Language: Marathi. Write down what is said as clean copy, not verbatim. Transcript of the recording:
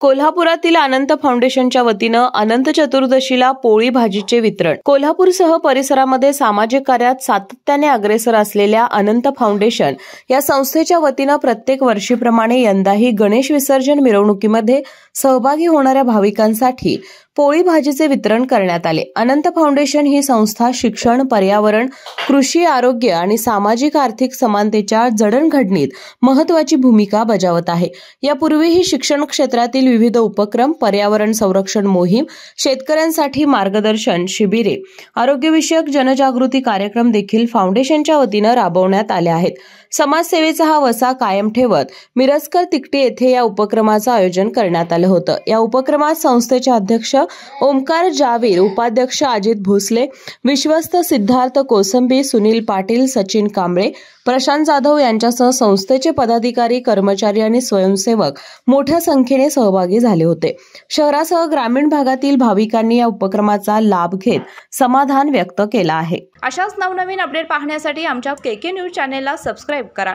कोल्हापुरातील अनंत फाउंडेशनच्या वतीनं अनंत चतुर्दशीला पोळी भाजीचे वितरण। कोल्हापूरसह परिसरामध्ये सामाजिक कार्यात सातत्याने अग्रेसर असलेल्या अनंत फाउंडेशन या संस्थेच्या वतीनं प्रत्येक वर्षीप्रमाणे यंदाही गणेश विसर्जन मिरवणुकीमध्ये सहभागी होणाऱ्या भाविकांसाठी पोळी भाजीचे वितरण करण्यात आले। अनंत फाउंडेशन ही संस्था शिक्षण, पर्यावरण, कृषी, आरोग्य आणि सामाजिक आर्थिक समानतेच्या जडणघडणीत महत्त्वाची भूमिका बजावत आहे। यापूर्वीही शिक्षण क्षेत्रातील विविध उपक्रम, पर्यावरण संरक्षण मोहीम, शेतकऱ्यांसाठी मार्गदर्शन शिबिरे, आरोग्यविषयक जनजागृती कार्यक्रम देखील फाउंडेशनच्या वतीनं राबवण्यात आले आहेत। समाजसेवेचा हा वसा कायम ठेवत मिरजकर तिकटी येथे या उपक्रमाचं आयोजन करण्यात आलं होतं। या उपक्रमात संस्थेचे अध्यक्ष ओमकार जावीर, उपाध्यक्ष अजित भोसले, विश्वस्त सिद्धार्थ कोसंबी, सुनील पाटील, सचिन कांबळे, प्रशांत जाधव यांच्यासह संस्थेचे पदाधिकारी, कर्मचारी आणि स्वयंसेवक मोठ्या संख्येने सहभागी झाले होते। शहरासह ग्रामीण भागातील भाविकांनी या उपक्रमाचा लाभ घेत समाधान व्यक्त केलं आहे। अशाच नवनवीन अपडेट पाहण्यासाठी आमच्या केके न्यूज चॅनेलला सबस्क्राइब करा।